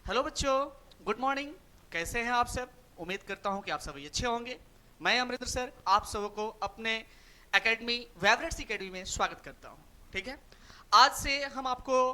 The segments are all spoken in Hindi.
हेलो बच्चों, गुड मॉर्निंग। कैसे हैं आप सब? उम्मीद करता हूं कि आप सभी अच्छे होंगे। मैं अमरिंदर सर आप सबको अपने एकेडमी वेवरेट्स एकेडमी में स्वागत करता हूं। ठीक है, आज से हम आपको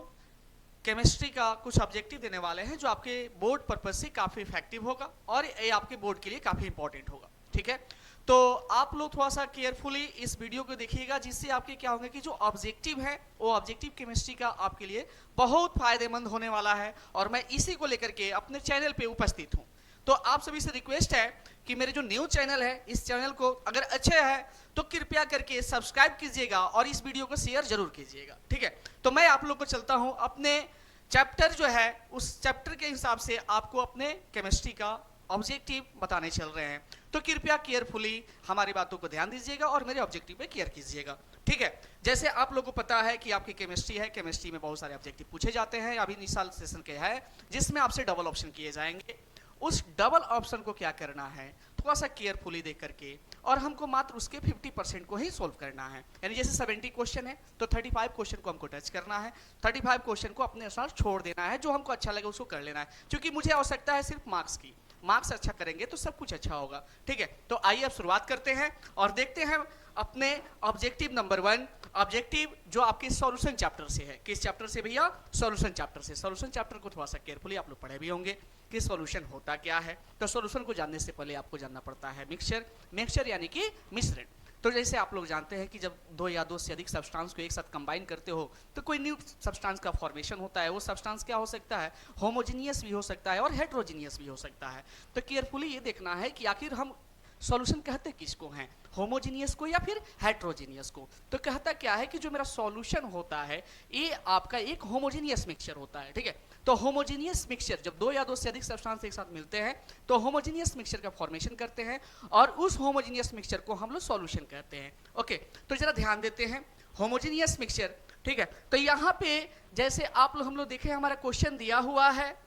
केमिस्ट्री का कुछ ऑब्जेक्टिव देने वाले हैं जो आपके बोर्ड पर्पज से काफ़ी इफेक्टिव होगा और ये आपके बोर्ड के लिए काफ़ी इंपॉर्टेंट होगा। ठीक है, तो आप लोग थोड़ा सा केयरफुली इस वीडियो को देखिएगा, जिससे आपके क्या होंगे कि जो ऑब्जेक्टिव है वो ऑब्जेक्टिव केमिस्ट्री का आपके लिए बहुत फायदेमंद होने वाला है और मैं इसी को लेकर के अपने चैनल पे उपस्थित हूँ। तो आप सभी से रिक्वेस्ट है कि मेरे जो न्यू चैनल है, इस चैनल को अगर अच्छे है तो कृपया करके सब्सक्राइब कीजिएगा और इस वीडियो को शेयर जरूर कीजिएगा। ठीक है, तो मैं आप लोग को चलता हूं अपने चैप्टर जो है, उस चैप्टर के हिसाब से आपको अपने केमिस्ट्री का ऑब्जेक्टिव बताने चल रहे हैं। तो कृपया केयरफुली हमारी बातों को ध्यान दीजिएगा और मेरे ऑब्जेक्टिव पे केयर कीजिएगा। ठीक है, जैसे आप लोगों को पता है कि आपकी केमिस्ट्री है, केमिस्ट्री में बहुत सारे ऑब्जेक्टिव पूछे जाते हैं। अभी इस साल सेशन के है जिसमें आपसे डबल ऑप्शन किए जाएंगे। उस डबल ऑप्शन को क्या करना है, थोड़ा सा केयरफुली देख करके, और हमको मात्र उसके 50% को ही सोल्व करना है। यानी जैसे 70 क्वेश्चन है तो 35 क्वेश्चन को हमको टच करना है, 35 क्वेश्चन को अपने अनुसार छोड़ देना है, जो हमको अच्छा लगे उसको कर लेना है। क्योंकि मुझे आवश्यकता है सिर्फ मार्क्स की। मार्क्स अच्छा करेंगे तो सब कुछ अच्छा होगा। ठीक है, तो आइए अब शुरुआत करते हैं और देखते हैं अपने ऑब्जेक्टिव नंबर 1। ऑब्जेक्टिव जो आपके सॉल्यूशन चैप्टर से है। किस चैप्टर से भैया? सॉल्यूशन चैप्टर से। सॉल्यूशन चैप्टर को थोड़ा सा केयरफुली आप लोग पढ़े भी होंगे कि सॉल्यूशन होता क्या है। तो सॉल्यूशन को जानने से पहले आपको जानना पड़ता है मिक्सचर। मिक्सचर यानी कि मिश्रण। तो जैसे आप लोग जानते हैं कि जब दो या दो से अधिक सब्सटेंस को एक साथ कंबाइन करते हो तो कोई न्यू सब्सटेंस का फॉर्मेशन होता है। वो सब्सटेंस क्या हो सकता है? होमोजीनियस भी हो सकता है और हेट्रोजीनियस भी हो सकता है। तो केयरफुली ये देखना है कि आखिर हम सॉल्यूशन कहते किसको हैं, होमोजीनियस को या फिर हेट्रोजीनियस को। तो कहता क्या है कि जो मेरा सॉल्यूशन होता है ये आपका एक होमोजीनियस मिक्सचर होता है। ठीक है, तो होमोजीनियस मिक्सचर जब दो या दो से अधिक सब्सटेंस एक साथ मिलते हैं तो होमोजीनियस मिक्सचर का फॉर्मेशन करते हैं और उस होमोजीनियस मिक्सचर को हम लोग सॉल्यूशन कहते हैं। ओके, तो जरा ध्यान देते हैं होमोजीनियस मिक्सचर। ठीक है, तो यहाँ पे जैसे आप लोग हम लोग देखें हमारा क्वेश्चन दिया हुआ है,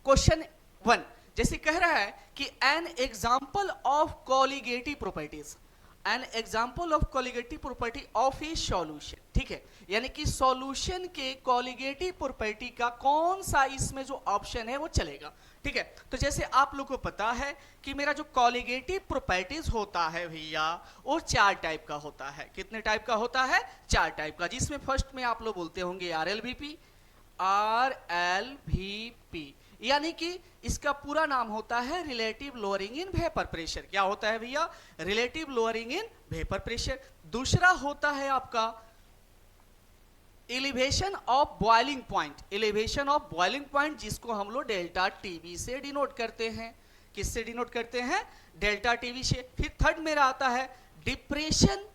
क्वेश्चन 1 जैसे कह रहा है कि an example of colligative properties, an example of colligative property of A solution. ठीक है, यानी कि सॉल्यूशन के कॉलिगेटिव प्रॉपर्टी का कौन सा इसमें जो ऑप्शन है वो चलेगा। ठीक है, तो जैसे आप लोग को पता है कि मेरा जो कॉलिगेटिव प्रॉपर्टीज होता है भैया वो 4 टाइप का होता है। कितने टाइप का होता है? 4 टाइप का, जिसमें फर्स्ट में आप लोग बोलते होंगे RLVP, RLVP यानी कि इसका पूरा नाम होता है relative lowering in vapour pressure. क्या होता है भैया? Relative lowering in vapour pressure. दूसरा होता है आपका elevation of boiling point, elevation of boiling point, जिसको हम लोग डेल्टा टीवी से डिनोट करते हैं। किससे डिनोट करते हैं? डेल्टा टीवी से। फिर थर्ड मेरा आता है डिप्रेशन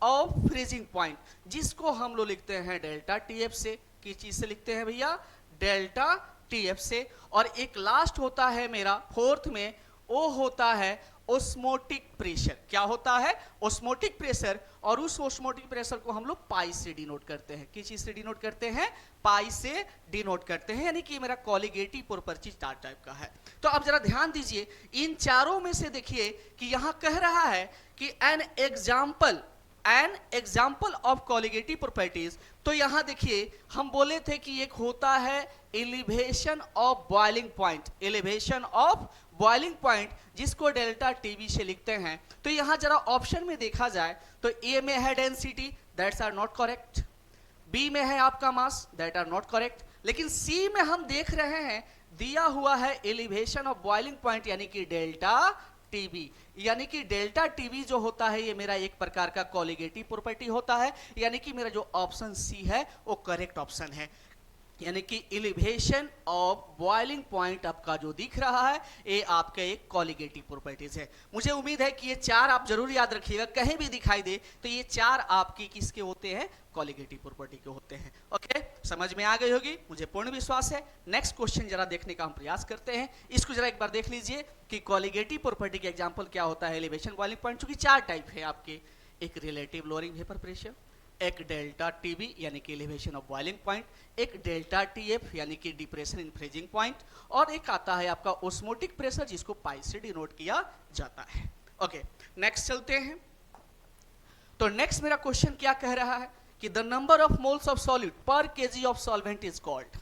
ऑफ फ्रीजिंग पॉइंट, जिसको हम लोग लिखते हैं डेल्टा टीएफ से। किस चीज से लिखते हैं भैया? डेल्टा टीएफ से। और एक लास्ट होता है मेरा फोर्थ में, वो होता है ओस्मोटिक प्रेशर। क्या होता है? Osmotic pressure. और उस ओस्मोटिक प्रेशर को हम लोग पाई से डिनोट करते हैं। किस चीज से डिनोट करते हैं? पाई से डिनोट करते हैं। यानी कि मेरा कॉलिगेटिव प्रॉपर्टी 4 टाइप का है। तो अब जरा ध्यान दीजिए, इन चारों में से देखिए कि यहां कह रहा है कि an example of colligative properties. तो यहां देखिए हम बोले थे कि एक होता है elevation of boiling point, elevation of boiling point, जिसको डेल्टा टीवी से लिखते हैं। तो यहां जरा ऑप्शन में देखा जाए तो ए में है density, that's are not correct. B में है आपका mass, that are not correct. लेकिन सी में हम देख रहे हैं दिया हुआ है एलिवेशन ऑफ बॉइलिंग पॉइंट यानी कि डेल्टा टीवी। यानी कि डेल्टा टीवी जो होता है ये मेरा एक प्रकार का कॉलिगेटिव प्रॉपर्टी होता है। यानी कि मेरा जो ऑप्शन सी है वो करेक्ट ऑप्शन है। यानी कि एलिवेशन ऑफ बॉइलिंग पॉइंट आपका जो दिख रहा है ये आपका एक कॉलिगेटिव प्रॉपर्टीज है। मुझे उम्मीद है कि ये 4 आप जरूर याद रखिएगा, कहीं भी दिखाई दे तो ये 4 आपकी किसके होते हैं? कॉलिगेटिव प्रॉपर्टी के होते हैं। ओके, समझ में आ गई होगी, मुझे पूर्ण विश्वास है। नेक्स्ट क्वेश्चन जरा देखने का हम प्रयास करते हैं। इसको जरा एक बार देख लीजिए कि कॉलिगेटिव प्रॉपर्टी के एग्जांपल क्या होता है। एलिवेशन बॉइलिंग पॉइंट चूंकि 4 टाइप है आपके, एक रिलेटिव लोअरिंग वेपर प्रेशर, एक डेल्टा टीवी यानी कि एलिवेशन ऑफ बॉइलिंग पॉइंट, एक डेल्टा टीएफ यानी कि डिप्रेशन इन फ्रीजिंग पॉइंट, और एक आता है आपका ओस्मोटिक प्रेशर जिसको पाई से डिनोट किया जाता है। ओके, नेक्स्ट चलते हैं। तो नेक्स्ट मेरा क्वेश्चन क्या कह रहा है कि the number of moles of solute per kg of solvent is called.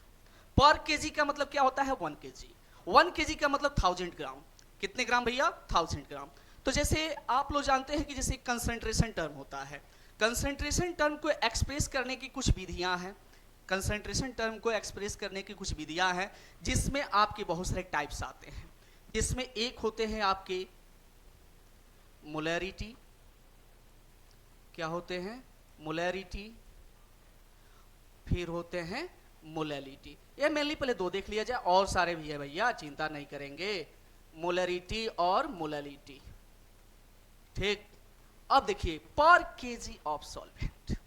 Per kg का मतलब क्या होता है 1 केजी, 1 केजी का मतलब 1000 ग्राम, कितने ग्राम भैया 1000 ग्राम। तो जैसे आप लोग जानते हैं कि जैसे कंसंट्रेशन टर्म होता है, कंसंट्रेशन टर्म को एक्सप्रेस करने की कुछ विधियां हैं, कंसंट्रेशन टर्म को एक्सप्रेस करने की कुछ विधियां हैं जिसमें आपके बहुत सारे टाइप्स आते हैं, जिसमें एक होते हैं आपके मोलैरिटी, क्या होते हैं मोलैरिटी, फिर होते हैं मोलैलिटी। ये मेनली पहले दो देख लिया जाए, और सारे भी है भैया, चिंता नहीं करेंगे, मोलैरिटी और मोलैलिटी। ठीक, अब देखिए पर केजी ऑफ सॉल्वेंट,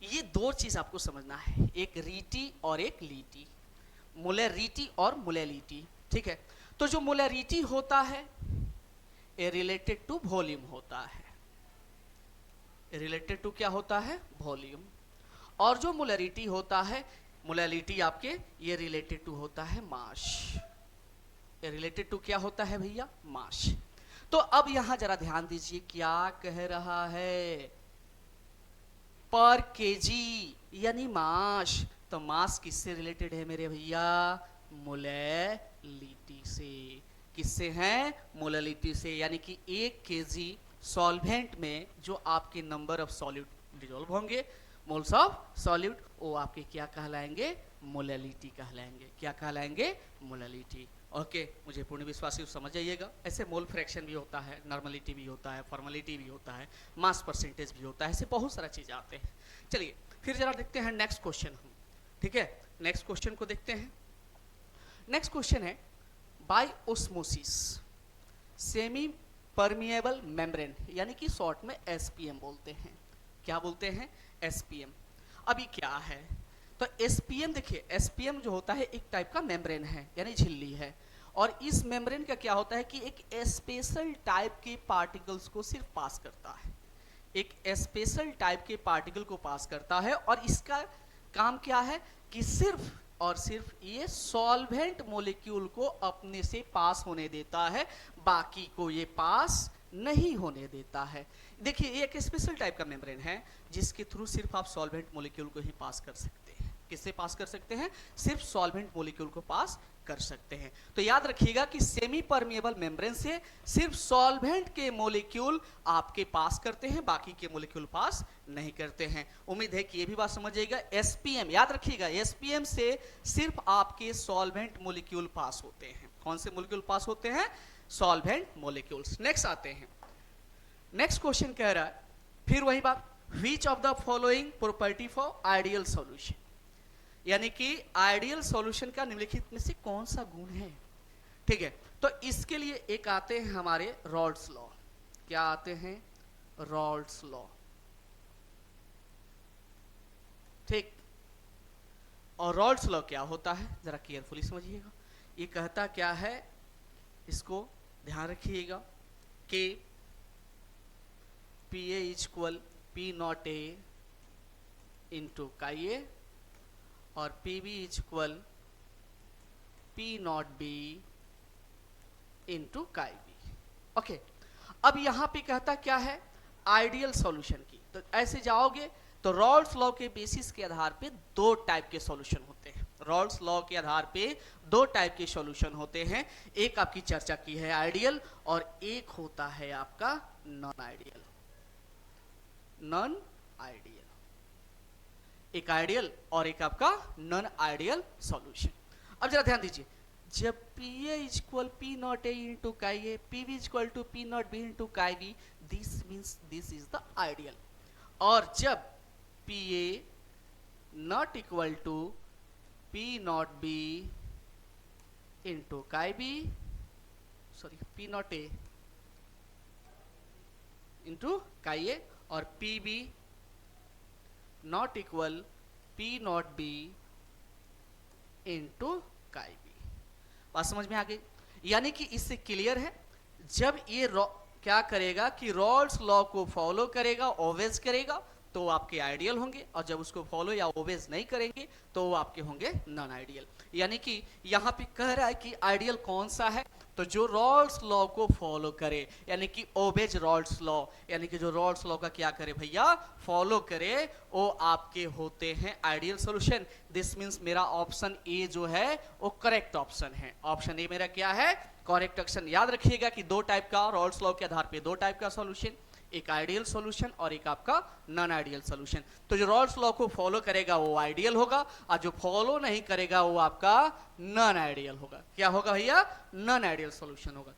ये दो चीज आपको समझना है, एक रीटी और एक लीटी, मोलैरिटी और मोलैलिटी। ठीक है, तो जो मोलैरिटी होता है ये रिलेटेड टू वॉल्यूम होता है, रिलेटेड टू क्या होता है वॉल्यूम, और जो मोलैरिटी होता है, मोलैलिटी आपके ये रिलेटेड टू होता है मास, ये रिलेटेड टू क्या होता है भैया मास। तो अब यहां जरा ध्यान दीजिए क्या कह रहा है, पर केजी यानी मास, तो मास किससे रिलेटेड है मेरे भैया मोलैलिटी से, किससे है मोलैलिटी से, यानी कि 1 केजी सॉल्वेंट में जो आपके नंबर ऑफ सॉल्यूट डिसॉल्व होंगे, मोल्स ऑफ सॉल्यूट, वो आपके क्या कहलाएंगे मोलैलिटी कहलाएंगे, क्या कहलाएंगे मोलैलिटी। ओके, मुझे पूर्ण विश्वास है समझ जाइएगा। ऐसे मोल फ्रैक्शन भी होता है, नॉर्मलिटी भी होता है, फॉर्मेलिटी भी होता है, मास परसेंटेज भी होता है, ऐसे बहुत सारा चीज़ आते हैं। चलिए फिर जरा देखते हैं नेक्स्ट क्वेश्चन हम, ठीक है, नेक्स्ट क्वेश्चन को देखते हैं। नेक्स्ट क्वेश्चन है by osmosis semi permeable membrane, यानी कि शॉर्ट में एसपीएम बोलते हैं, क्या बोलते हैं एसपीएम। अभी क्या है, तो एसपीएम देखिए, एसपीएम जो होता है एक टाइप का मेम्ब्रेन है, यानी झिल्ली है, और इस मेम्ब्रेन का क्या होता है कि एक स्पेशल टाइप के पार्टिकल्स को सिर्फ पास करता है, एक स्पेशल टाइप के पार्टिकल को पास करता है, और इसका काम क्या है कि सिर्फ और सिर्फ ये सॉल्वेंट मॉलिक्यूल को अपने से पास होने देता है, बाकी को ये पास नहीं होने देता है। देखिए ये एक स्पेशल टाइप का मेम्ब्रेन है जिसके थ्रू सिर्फ आप सॉल्वेंट मॉलिक्यूल को ही पास कर सकते हैं। किससे पास कर सकते हैं, सिर्फ सॉल्वेंट मॉलिक्यूल को पास कर सकते हैं। तो याद रखिएगा कि सेमी परमिएबल मेम्ब्रेन से सिर्फ सॉल्वेंट के मॉलिक्यूल आपके पास करते हैं, बाकी के मॉलिक्यूल पास नहीं करते हैं। उम्मीद है कि ये भी बात समझिएगा। एसपीएम याद रखिएगा, एसपीएम से सिर्फ आपके सॉल्वेंट मॉलिक्यूल पास होते हैं। कौन से मॉलिक्यूल पास होते हैं, सॉल्वेंट मॉलिक्यूल्स। नेक्स्ट आते हैं, नेक्स्ट क्वेश्चन कह रहा है फिर वही बात, which of the following property for ideal solution, यानी कि आइडियल सॉल्यूशन का निम्नलिखित में से कौन सा गुण है। ठीक है, तो इसके लिए एक आते हैं हमारे रॉल्स लॉ, क्या आते हैं रॉल्स लॉ। ठीक, और रॉल्स लॉ क्या होता है जरा केयरफुली समझिएगा। ये कहता क्या है, इसको ध्यान रखिएगा कि P A equal P not A into chi A और P B equal P not B into chi B. Okay, अब यहां पे कहता क्या है आइडियल सॉल्यूशन की, तो ऐसे जाओगे तो रॉल्स लॉ के बेसिस के आधार पे दो टाइप के सॉल्यूशन होते हैं। रॉल्स लॉ के आधार पे दो टाइप के सॉल्यूशन होते हैं, एक आपकी चर्चा की है आइडियल और एक होता है आपका नॉन आइडियल। नॉन आइडियल, एक आइडियल और एक आपका नॉन आइडियल सॉल्यूशन। अब जरा ध्यान दीजिए, जब P A equal P not A into chi A, P B equal to P not B into chi B, this means this is the ideal. और जब P A not equal to P not B into chi B, sorry P not A into chi A और P B not equal P not B into chi B. बात समझ में आ गई, यानी कि इससे क्लियर है, जब ये क्या करेगा कि रॉल्स लॉ को फॉलो करेगा, ऑवेज करेगा, तो आपके आइडियल होंगे, और जब उसको फॉलो या ओवेज नहीं करेंगे तो वो आपके होंगे नॉन आइडियल। यानी कि यहाँ पे कह रहा है कि आइडियल कौन सा है, तो जो रॉल्स लॉ को फॉलो करे, यानी कि ओबेज रॉल्स लॉ, यानी कि जो रॉल्स लॉ का क्या करे भैया, फॉलो करे, वो आपके होते हैं आइडियल सॉल्यूशन। दिस मींस मेरा ऑप्शन ए जो है वो करेक्ट ऑप्शन है। ऑप्शन ए मेरा क्या है, करेक्ट ऑप्शन। याद रखिएगा कि दो टाइप का, रॉल्स लॉ के आधार पे दो टाइप का सॉल्यूशन, एक आइडियल सॉल्यूशन और एक आपका नॉन आइडियल सॉल्यूशन। तो जो रॉल्स लॉ को फॉलो करेगा वो आइडियल होगा, और जो फॉलो नहीं करेगा वो आपका नॉन आइडियल होगा। क्या होगा भैया, नॉन आइडियल सॉल्यूशन होगा।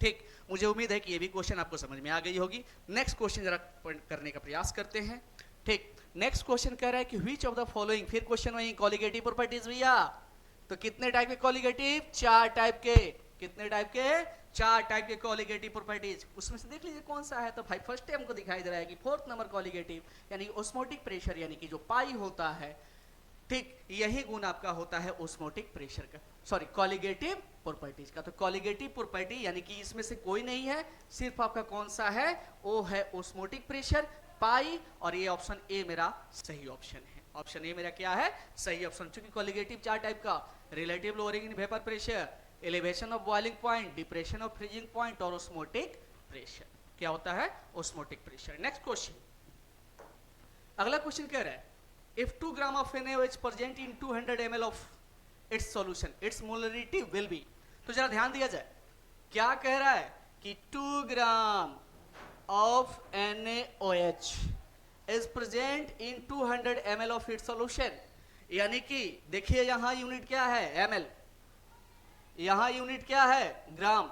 ठीक, मुझे उम्मीद है कि ये भी क्वेश्चन आपको समझ में आ गई होगी। नेक्स्ट क्वेश्चन जरा करने का प्रयास करते हैं। ठीक, नेक्स्ट क्वेश्चन कह रहा है कि व्हिच ऑफ द फॉलोइंग, फिर क्वेश्चन वही कॉलिगेटिव प्रॉपर्टीज भैया। तो कितने टाइप के कॉलिगेटिव, चार टाइप के। कितने टाइप के, चार टाइप के कॉलिगेटिव प्रॉपर्टीज। उसमें से देख लीजिए कौन सा है। तो भाई फर्स्ट टाइम हमको दिखाई दे रहा है कि फोर्थ नंबर कॉलिगेटिव, यानी ऑस्मोटिक प्रेशर, यानी कि जो पाई होता है, ठीक, यही गुण आपका होता है ऑस्मोटिक प्रेशर का, सॉरी कॉलिगेटिव प्रॉपर्टीज का। तो कॉलिगेटिव प्रॉपर्टी यानी कि इसमें से कोई नहीं है, सिर्फ आपका कौन सा है, वो है ऑस्मोटिक प्रेशर, पाई, और ये ऑप्शन ए मेरा सही ऑप्शन है। ऑप्शन ए मेरा क्या है, सही ऑप्शन। चूंकि कॉलिगेटिव चार टाइप का, relative lowering in vapour pressure, elevation of boiling point, depression of freezing point, और ऑस्मोटिक प्रेशर, क्या होता है, ऑस्मोटिक प्रेशर। नेक्स्ट क्वेश्चन, अगला क्वेश्चन कह रहा है if 2 gram of NaOH present in 200 ml of its solution, its molarity will be। तो जरा ध्यान दिया जाए, क्या कह रहा है कि 2 ग्राम of NaOH is present in 200 ml of its solution, यानी कि देखिए यहां यूनिट क्या है, ml, यहां यूनिट क्या है, ग्राम,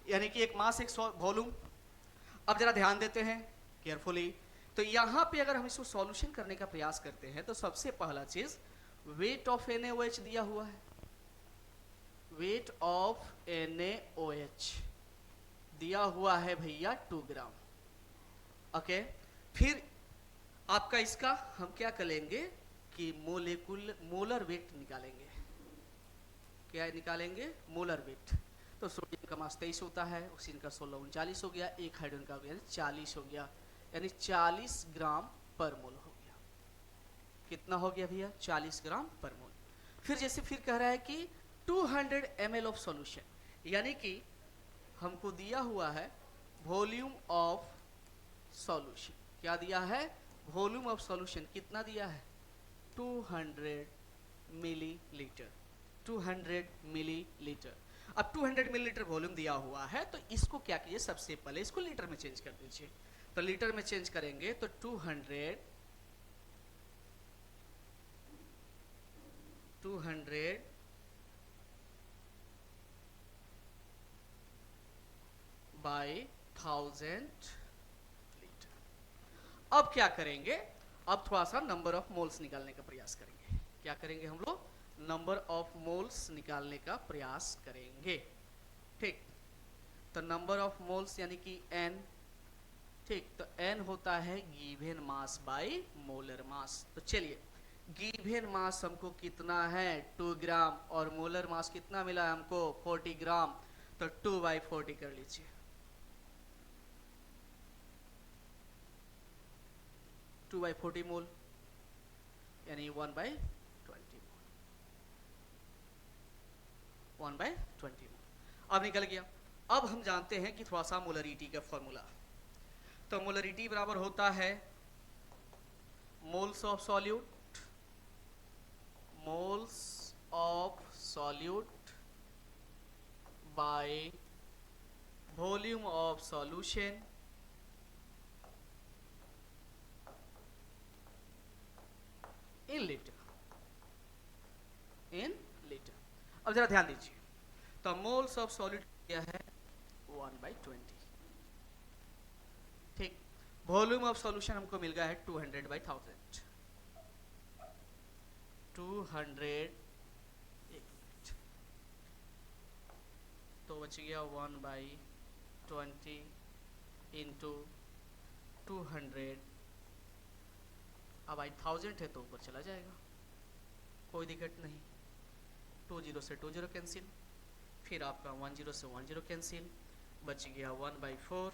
यानी कि एक मास एक वॉल्यूम। अब जरा ध्यान देते हैं केयरफुली। तो यहां पे अगर हम इसको सॉल्यूशन करने का प्रयास करते हैं तो सबसे पहला चीज वेट ऑफ NaOH दिया हुआ है, वेट ऑफ NaOH दिया हुआ है भैया 2 ग्राम। ओके, फिर आपका इसका हम क्या करेंगे कि मोलर वेट निकालेंगे। क्या निकालेंगे, मोलर वेट। तो सोडियम का मास 23 होता है, ऑक्सीजन का 16 39 हो गया, एक हाइड्रोजन का हो गया 40 हो गया, यानी 40 ग्राम पर मोल हो गया। कितना हो गया भैया, 40 ग्राम पर मोल। फिर जैसे फिर कह रहा है कि 200 ml ऑफ सॉल्यूशन, यानी कि हमको दिया हुआ है वॉल्यूम ऑफ सॉल्यूशन। क्या दिया है, वॉल्यूम ऑफ सॉल्यूशन कितना दिया है, 200 मिलीलीटर, 200 मिलीलीटर। अब 200 मिलीलीटर वॉल्यूम दिया हुआ है, तो इसको क्या कीजिए, सबसे पहले इसको लीटर में चेंज कर दीजिए। तो लीटर में चेंज करेंगे तो 200 बाय 1000 लीटर। अब क्या करेंगे, अब थोड़ा सा नंबर ऑफ मोल्स निकालने का प्रयास करेंगे। क्या करेंगे हम लोग, नंबर ऑफ मोल्स निकालने का प्रयास करेंगे। ठीक, तो नंबर ऑफ मोल्स यानी कि n, ठीक, तो n होता है given mass by molar mass. तो चलिए, गिवन मास हमको कितना है, 2 ग्राम, और मोलर मास कितना मिला हमको, 40 ग्राम। तो 2/40 कर लीजिए, 2/40 मोल, यानी 1/20 मोल, 1/20 मोल। अब निकल गया। अब हम जानते हैं कि थोड़ा सा मोलरिटी का फॉर्मूला। तो मोलरिटी बराबर होता है moles of solute, moles of solute by volume of solution in litre, in litre. अब जरा ध्यान दीजिए, तो मोल्स ऑफ सॉल्यूट क्या है, 1/20। ठीक, वॉल्यूम ऑफ सॉल्यूशन हमको मिल गया है 200/1000, 200, तो बच गया 1/20 इंटू 200। अब 1000 है तो ऊपर चला जाएगा, कोई दिक्कत नहीं। 20 से 20 कैंसिल, फिर आपका 10 से 10 कैंसिल, बच गया 1/4।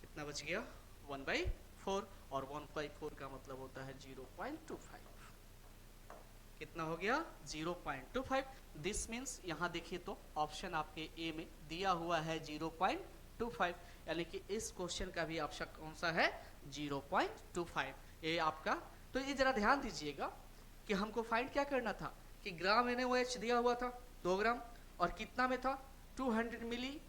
कितना बच गया, 1/4, और 1/4 का मतलब होता है 0.25। कितना हो गया 0.25। दिस मीन्स यहाँ देखिए तो ऑप्शन आपके ए में दिया हुआ है 0.25, यानी कि इस क्वेश्चन का भी ऑप्शन कौन सा है 0.25, ये आपका। तो ये जरा ध्यान दीजिएगा कि हमको फाइंड क्या करना था कि ग्राम NaOH दिया हुआ था 2 ग्राम, और कितना में था 200 मिली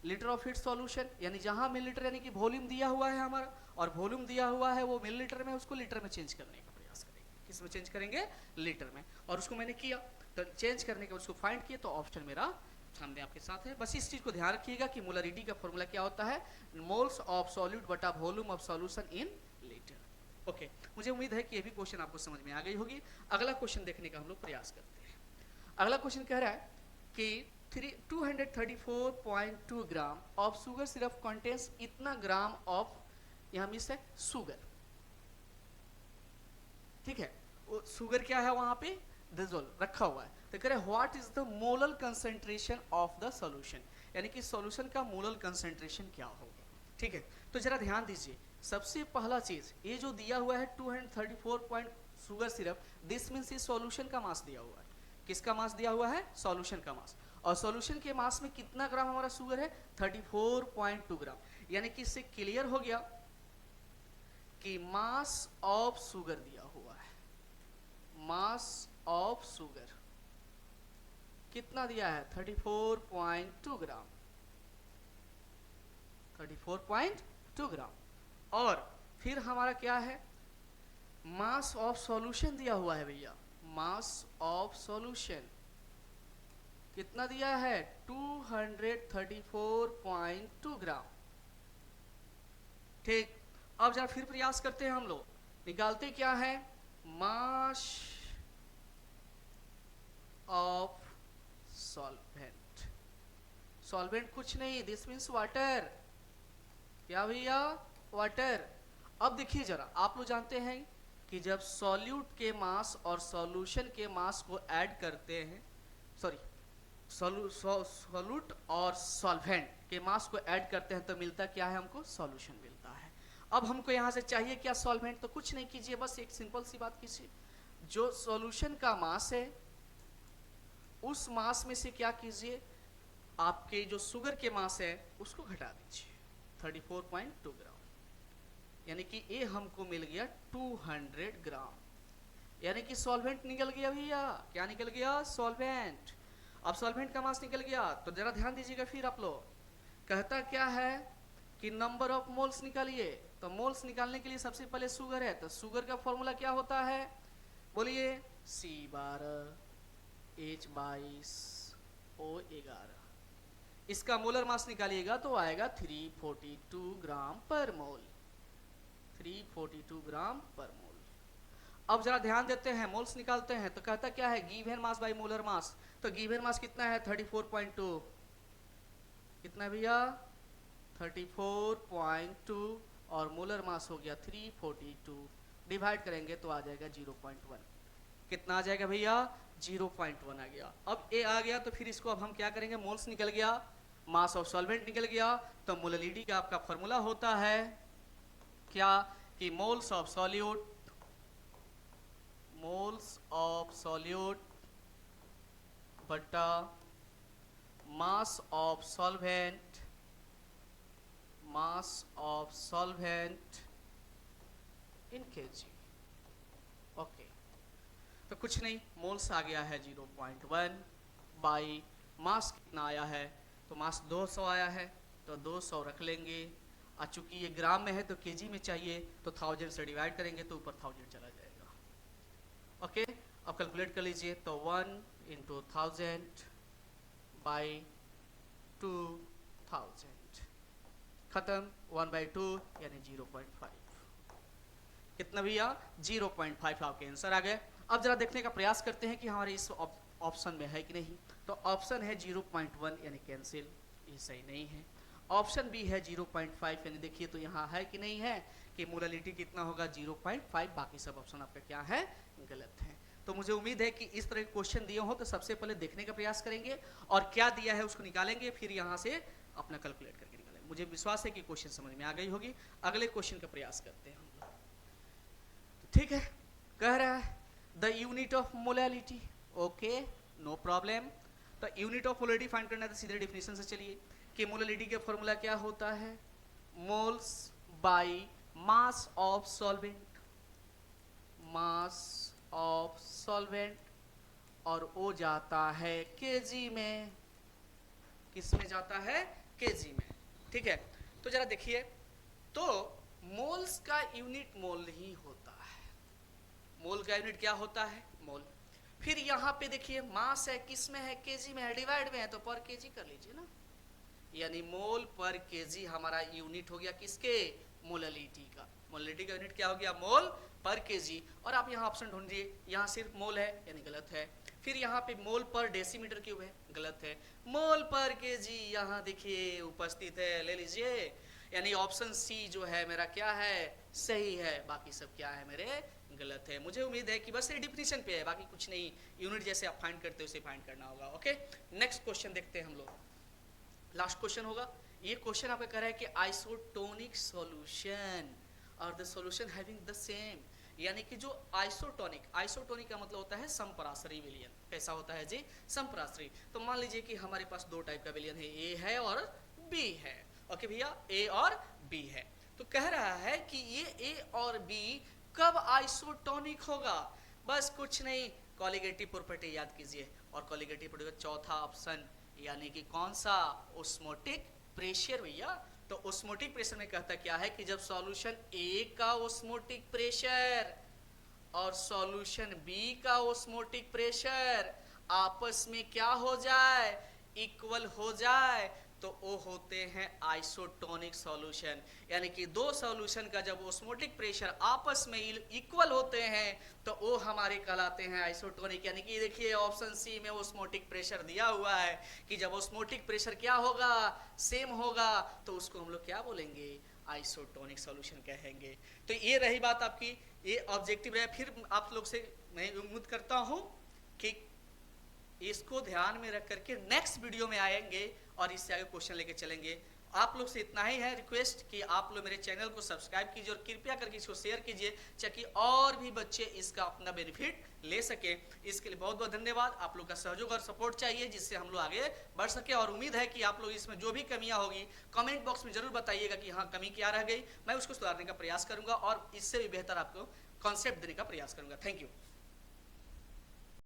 लीटर ऑफ इट सॉल्यूशन, यानी जहां मिलीलीटर यानी कि वॉल्यूम दिया हुआ है हमारा, और वॉल्यूम दिया हुआ है वो मिलीलीटर में, उसको लीटर में चेंज करने का प्रयास करेंगे। किस में चेंज करेंगे? लीटर में। और उसको मैंने किया, तो चेंज करने के उसको फाइंड किया, तो ऑप्शन मेरा सामने आपके साथ है। बस इस चीज को ध्यान रखिएगा कि मोलरिटी का फॉर्मूला क्या होता है, मोल्स ऑफ सॉल्यूट बटा volume of solution in litre. Okay, मुझे उम्मीद है कि ये भी क्वेश्चन आपको समझ में आ गई होगी। अगला क्वेश्चन देखने का हम लोग प्रयास करते हैं। अगला क्वेश्चन कह रहा है कि 234.2 gram of sugar syrup contains इतना ग्राम ऑफ, यहां मिस है सुगर, ठीक है, वो सुगर क्या है वहां पे डिसॉल्व रखा हुआ है। तो कह रहे what is the molar concentration of the solution, यानी कि सॉल्यूशन का मोलर कंसेंट्रेशन क्या होगा। ठीक है, तो जरा ध्यान दीजिए, सबसे पहला चीज ये जो दिया हुआ है 234 सुगर सिरप, दिस मीन्स ये सॉल्यूशन का मास दिया हुआ है। किसका मास दिया हुआ है? सॉल्यूशन का मास। और सॉल्यूशन के मास में कितना ग्राम हमारा शुगर है? 34.2 ग्राम। यानी कि इससे क्लियर हो गया कि मास ऑफ शुगर दिया हुआ है। मास ऑफ शुगर कितना दिया है? 34.2 ग्राम। 34.2 ग्राम। और फिर हमारा क्या है? मास ऑफ सॉल्यूशन दिया हुआ है भैया। मास ऑफ सॉल्यूशन कितना दिया है? 234.2 ग्राम। ठीक, अब जरा फिर प्रयास करते हैं हम लोग, निकालते क्या है? मास ऑफ सॉल्वेंट। सॉल्वेंट कुछ नहीं, दिस मीन्स वाटर। क्या भैया? वाटर। अब देखिए जरा, आप लोग जानते हैं कि जब सॉल्यूट के मास और सॉल्यूशन के मास को ऐड करते हैं, सॉरी सॉल्यूट और सॉल्वेंट के मास को ऐड करते हैं तो मिलता क्या है? हमको सॉल्यूशन मिलता है। अब हमको यहां से चाहिए क्या? सॉल्वेंट। तो कुछ नहीं कीजिए, बस एक सिंपल सी बात कीजिए, जो सॉल्यूशन का मास है उस मास में से क्या कीजिए, आपके जो शुगर के मास है उसको घटा दीजिए 34.2 ग्राम, यानी कि ये हमको मिल गया 200 ग्राम। यानी कि सॉल्वेंट निकल गया भैया। क्या निकल गया? सॉल्वेंट। अब सॉल्वेंट का मास निकल गया तो जरा ध्यान दीजिएगा, फिर आप लोग कहता क्या है कि नंबर ऑफ मोल्स निकालिए। तो मोल्स निकालने के लिए सबसे पहले शुगर है, तो शुगर का फॉर्मूला क्या होता है? बोलिए। C12 H22 O11। इसका मोलर मास निकालिएगा तो आएगा 342 ग्राम पर मोल। 342 ग्राम पर मोल। अब जरा ध्यान देते हैं, मोल्स निकालते हैं तो कहता क्या है? Given mass by molar mass. तो गिवन मास कितना है? 34.2। कितना भैया? 34.2 और मोलर मास हो गया 342। डिवाइड करेंगे तो आ जाएगा 0.1। कितना आ जाएगा भैया? 0.1 आ गया। अब ए आ गया तो फिर इसको अब हम क्या करेंगे? मोल्स निकल गया, मास ऑफ सॉल्वेंट निकल गया, तो मोलरिटी का आपका फॉर्मूला होता है क्या? कि moles of solute, moles of solute बटा mass of solvent, mass of solvent in kg. Okay, तो कुछ नहीं, मोल्स आ गया है 0.1 बाई मास कितना आया है? तो मास 200 आया है, तो 200 रख लेंगे। और चूंकि ये ग्राम में है तो केजी में चाहिए, तो 1000 से डिवाइड करेंगे तो ऊपर 1000 चला जाएगा। ओके, अब कैलकुलेट कर लीजिए, तो 1 × 1000 बाई 2000 खत्म। 1/2 यानी 0.5। कितना भैया? 0.5 आपके आंसर आ गए। अब जरा देखने का प्रयास करते हैं कि हमारे इस ऑप्शन में है कि नहीं। तो ऑप्शन है 0.1 यानी कैंसिल, ये सही नहीं है। ऑप्शन बी है 0.5, यानी देखिए तो यहाँ है कि नहीं है कि मोलरिटी कितना होगा? 0.5। बाकी सब ऑप्शन आपका क्या है? गलत है। तो मुझे उम्मीद है कि इस तरह के क्वेश्चन दिए हो तो सबसे पहले देखने का प्रयास करेंगे और क्या दिया है उसको निकालेंगे, फिर यहाँ से अपना कैलकुलेट करके निकालेंगे। मुझे विश्वास है कि क्वेश्चन समझ में आ गई होगी। अगले क्वेश्चन का प्रयास करते हैं हम लोग। ठीक है, कह रहा है the unit of molality, okay no problem. तो यूनिट ऑफ मोलैलिटी फाइंड करना है तो सीधे डेफिनेशन से चलिए कि मोलैलिटी का फॉर्मूला क्या होता है, moles by mass of solvent, mass of solvent, और वो जाता है केजी में, किस में जाता है, केजी में, ठीक है। तो जरा देखिए, तो मोल्स का यूनिट मोल ही होता है, मोल का यूनिट क्या होता है, मोल। फिर यहाँ पे देखिए मास है, किस में है, केजी में है, डिवाइड में है तो पर केजी कर लीजिए ना, यानी मोल पर केजी हमारा यूनिट हो गया किसके, मोलैलिटी का। मोलैलिटी का यूनिट क्या हो गया, मोल पर केजी। और आप यहाँ ऑप्शन ढूंढिए, यहाँ सिर्फ मोल है यानी गलत है। फिर यहाँ पे मोल पर डेसीमीटर क्यूब है, गलत है। मोल पर केजी यहाँ देखिए उपस्थित है, ले लीजिए, यानी ऑप्शन सी जो है मेरा क्या है, सही है, बाकी सब क्या है मेरे गलत है। मुझे उम्मीद है कि बस ये डिफिनीशन पे है, बाकी कुछ नहीं, यूनिट जैसे आप फाइंड करते हो उसे फाइंड करना होगा। ओके, नेक्स्ट क्वेश्चन देखते हैं हम लोग, लास्ट क्वेश्चन होगा। ये क्वेश्चन आपका कह रहा है कि आइसोटोनिक सॉल्यूशन और the solution having the same, यानी कि जो आइसोटोनिक, आइसोटोनिक का मतलब होता है समपराश्रयी विलयन। कैसा होता है जी, समपराश्रयी। तो मान लीजिए कि हमारे पास दो टाइप का विलयन है, ए है और बी है। ओके भैया, ए और बी है। तो कह रहा है कि ये ए और बी कब आइसोटोनिक होगा, बस कुछ नहीं, कॉलिगेटिव प्रॉपर्टी याद कीजिए। और कॉलिगेटिव प्रॉपर्टी का चौथा ऑप्शन, यानी कि कौन सा, ओस्मोटिक प्रेशर भैया। तो ओस्मोटिक प्रेशर में कहता क्या है कि जब सॉल्यूशन ए का ओस्मोटिक प्रेशर और सॉल्यूशन बी का ओस्मोटिक प्रेशर आपस में क्या हो जाए, इक्वल हो जाए, तो वो होते हैं आइसोटोनिक सॉल्यूशन। यानी कि दो सॉल्यूशन का जब ओस्मोटिक प्रेशर आपस में इक्वल होते हैं तो वो हमारे कहलाते हैं आइसोटोनिक। यानी कि देखिए ऑप्शन सी में ओस्मोटिक प्रेशर दिया हुआ है कि जब ओस्मोटिक प्रेशर क्या होगा, सेम होगा, तो उसको हम लोग क्या बोलेंगे, आइसोटोनिक सॉल्यूशन कहेंगे। तो ये रही बात आपकी, ये ऑब्जेक्टिव रहे। फिर आप लोग से मैं उम्मीद करता हूं कि इसको ध्यान में रख करके नेक्स्ट वीडियो में आएंगे और इससे आगे क्वेश्चन लेके चलेंगे। आप लोग से इतना ही है रिक्वेस्ट कि आप लोग मेरे चैनल को सब्सक्राइब कीजिए और कृपया करके इसको शेयर कीजिए ताकि और भी बच्चे इसका अपना बेनिफिट ले सके। इसके लिए बहुत बहुत धन्यवाद। आप लोग का सहयोग और सपोर्ट चाहिए जिससे हम लोग आगे बढ़ सके, और उम्मीद है कि आप लोग इसमें जो भी कमियां होगी कमेंट बॉक्स में जरूर बताइएगा कि हाँ कमी क्या रह गई, मैं उसको सुधारने का प्रयास करूंगा और इससे भी बेहतर आपको कॉन्सेप्ट देने का प्रयास करूंगा। Thank you.